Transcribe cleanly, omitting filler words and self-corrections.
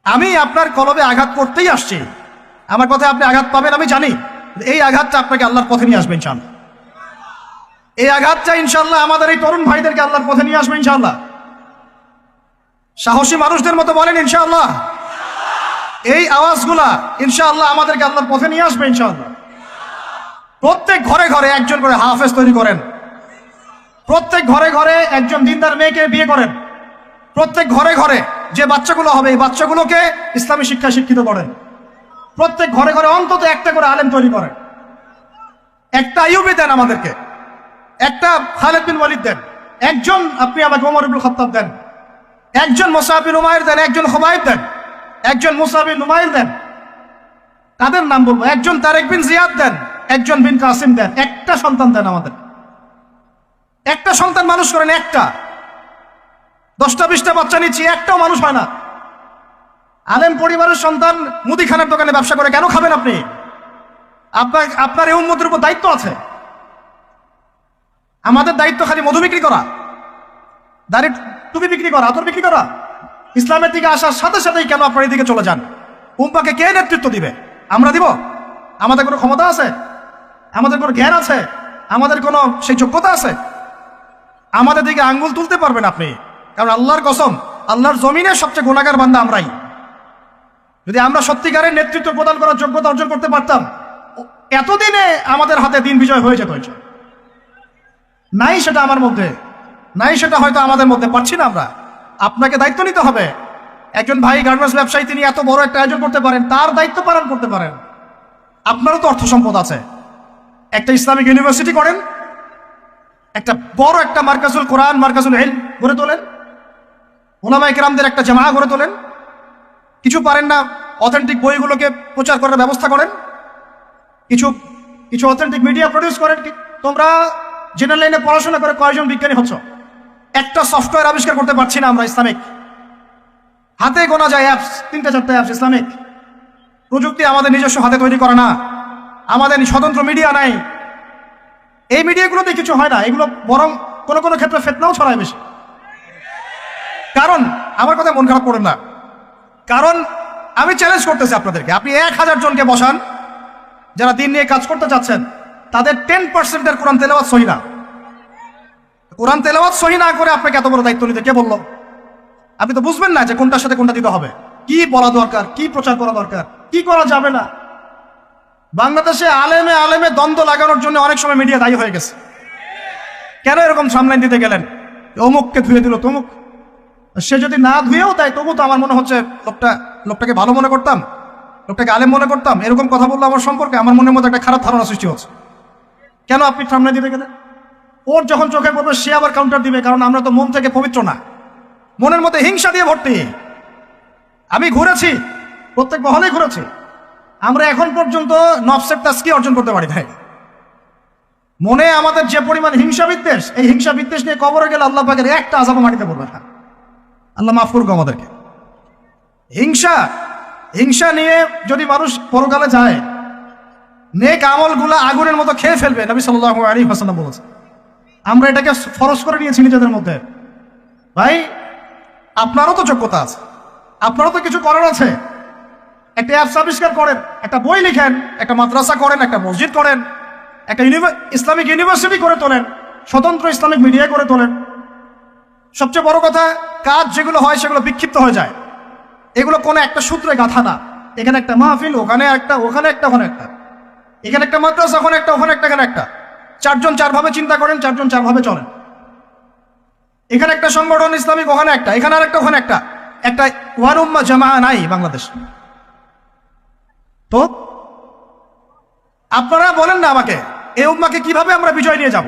আমি আপনার কলবে আঘাত করতেই আসছি, আমার কথায় আপনি আঘাত পাবেন আমি জানি। এই আঘাতটা আপনাকে আল্লাহর পথে নিয়ে আসবে ইনশাআল্লাহ। এই আঘাতটা ইনশাআল্লাহ আমাদের এই তরুণ ভাইদেরকে আল্লাহর পথে নিয়ে আসবে ইনশাআল্লাহ। সাহসী মানুষদের মতো বলেন ইনশাআল্লাহ। এই আওয়াজগুলা ইনশাআল্লাহ আমাদেরকে আল্লাহর পথে নিয়ে আসবে ইনশাআল্লাহ। প্রত্যেক ঘরে ঘরে একজন করে হাফেজ তৈরি করেন, প্রত্যেক ঘরে ঘরে একজন দিনদার মেয়েকে বিয়ে করেন, প্রত্যেক ঘরে ঘরে যে বাচ্চাগুলো হবে এই বাচ্চাগুলোকে ইসলামী শিক্ষায় শিক্ষিত করেন, প্রত্যেক ঘরে ঘরে অন্তত একটা করে আলেম তৈরি করেন। একটা আইয়ুবী দেন আমাদেরকে, একটা খালিদ বিন ওয়ালিদ দেন, একজন আপনি আমাকে ওমর ইবনুল খাত্তাব দেন, একজন মুসআব বিন উমাইর দেন, একজন খুবাইব দেন, একজন মুসা বিন নুমাইর দেন। কাদের নাম বলবো? একজন তারেক বিন জিয়াদ দেন, একজন বিন কাসিম দেন। একটা সন্তান দেন আমাদের, একটা সন্তান মানুষ করেন। একটা 10টা 20টা বাচ্চা নিচ্ছি, একটাও মানুষ হয় না। আলেম পরিবারের সন্তান মুদিখানার দোকানে ব্যবসা করে কেন খাবেন আপনি? আপনার এই উম্মতের উপর দায়িত্ব আছে। আমাদের দায়িত্ব খালি মধু বিক্রি করা, দাড়ি টুপি বিক্রি করা, আতর বিক্রি করা? ইসলামের দিকে আসার সাথে সাথেই কেন আপনার এদিকে চলে যান? উম্মাকে কে নেতৃত্ব দিবে? আমরা দিব? আমাদের কোনো ক্ষমতা আছে? আমাদের কোনো জ্ঞান আছে? আমাদের কোনো সেই যোগ্যতা আছে? আমাদের দিকে আঙ্গুল তুলতে পারবেন আপনি? কারণ আল্লাহর কসম, আল্লাহর জমিনে সবচেয়ে গুনাহগার বান্দা আমরাই। যদি আমরা সত্যিকারের নেতৃত্ব প্রদান করার যোগ্যতা অর্জন করতে পারতাম, এতদিনে আমাদের হাতে দিন বিজয় হয়ে যেত। নাই সেটা আমার মধ্যে, নাই সেটা হয়তো আমাদের মধ্যে পাচ্ছি না আমরা। আপনাকে দায়িত্ব নিতে হবে। একজন ভাই গার্মেন্টস ব্যবসায়ী, তিনি এত বড় একটা আয়োজন করতে পারেন, তার দায়িত্ব পালন করতে পারেন। আপনারও তো অর্থ সম্পদ আছে, একটা ইসলামিক ইউনিভার্সিটি করেন, একটা বড় একটা মার্কাজুল কোরআন, মার্কাজুল ইলম গড়ে তোলেন, উলামায়ে কেরামদের একটা জামাআহ গড়ে তোলেন। কিছু পারেন না, অথেন্টিক বইগুলোকে প্রচার করার ব্যবস্থা করেন, কিছু অথেন্টিক মিডিয়া প্রডিউস করেন। তোমরা জেনারেল লাইনে পড়াশোনা করে কয়জন বিজ্ঞানী হচ্ছ? একটা সফটওয়্যার আবিষ্কার করতে পারছি না আমরা ইসলামিক। হাতে গোনা যায় অ্যাপস, 3টা 4টা অ্যাপস ইসলামিক। প্রযুক্তি আমাদের নিজস্ব হাতে তৈরি করা না, আমাদের স্বতন্ত্র মিডিয়া নাই। এই মিডিয়াগুলোতে কিছু হয় না, এগুলো বরং কোনো কোনো ক্ষেত্রে ফিতনাও ছড়ায় বেশি। কারণ আমার কথা মন খারাপ করেন না, কারণ আমি চ্যালেঞ্জ করতেছি আপনাদেরকে, আপনি 1000 জনকে বসান যারা দিন নিয়ে কাজ করতে চাচ্ছেন, তাদের 10% কোরআন তেলাওয়াত সহি না। কোরআন তেলাওয়াত সহি না করে আপনাকে এত বড় দায়িত্ব নিতে কে বললো? আপনি তো বুঝবেন না যে কোনটার সাথে কোনটা দিতে হবে, কি বলা দরকার, কি প্রচার করা দরকার, কি করা যাবে না। বাংলাদেশে আলেমে আলেমে দ্বন্দ্ব লাগানোর জন্য অনেক সময় মিডিয়া দায়ী হয়ে গেছে। কেন এরকম সামলাইন দিতে গেলেন? অমুককে ধুয়ে দিল তমুক। সে যদি না ধুয়েও দেয় তবু তো আমার মনে হচ্ছে লোকটাকে ভালো মনে করতাম, লোকটাকে আলেম মনে করতাম। এরকম কথা বললো আমার সম্পর্কে, আমার মনের মধ্যে একটা খারাপ ধারণা সৃষ্টি হচ্ছে। কেন আপনি সামনে দিতে গেলেন? ওর যখন চোখে পড়বে সে আবার কাউন্টার দিবে, কারণ আমরা তো মন থেকে পবিত্র না, মনের মধ্যে হিংসা দিয়ে ভর্তি। আমি ঘুরেছি, প্রত্যেক মহলেই ঘুরেছি, আমরা এখন পর্যন্ত নফসের তাজকি অর্জন করতে পারি নাই। মনে আমাদের যে পরিমাণ হিংসা বিদ্বেষ, এই হিংসা বিদ্বেষ নিয়ে কবরে গেলে আল্লাহ পাকের একটা আযাব মাটিতে পড়বে না। আল্লাহ মাফ করুক আমাদেরকে। হিংসা নিয়ে যদি মানুষ পরকালে যায়, নেক আমলগুলা আগুনের মতো খেয়ে ফেলবে। নবী সাল্লাল্লাহু আলাইহি ওয়াসাল্লাম বলেছেন। আমরা এটাকে ফরজ করে নিয়েছি নিজেদের মধ্যে। ভাই, আপনারও তো যোগ্যতা আছে, আপনারও তো কিছু করার আছে। একটা অ্যাপস আবিষ্কার করেন, একটা বই লিখেন, একটা মাদ্রাসা করেন, একটা মসজিদ করেন, একটা ইসলামিক ইউনিভার্সিটি করে তোলেন, স্বতন্ত্র ইসলামিক মিডিয়া করে তোলেন। সবচেয়ে বড় কথা, কাজ যেগুলো হয় সেগুলো বিক্ষিপ্ত হয়ে যায়। এগুলো কোনো একটা সূত্রে গাঁথা না। এখানে একটা মাহফিল, ওখানে একটা, ওখানে একটা, ওখানে একটা, এখানে একটা মাদ্রাসা, ওখানে একটা, ওখানে একটা, এখানে একটা। 4 জন 4 ভাবে চিন্তা করেন, 4 জন 4 ভাবে চলেন। এখানে একটা সংগঠন ইসলামিক, ওখানে একটা, এখানে আর একটা, ওখানে একটা। একটা ওয়ান উম্মাহ জামাআহ নাই বাংলাদেশ। তো আপনারা বলেন না আমাকে, এই উম্মাহকে কিভাবে আমরা বিজয় নিয়ে যাব?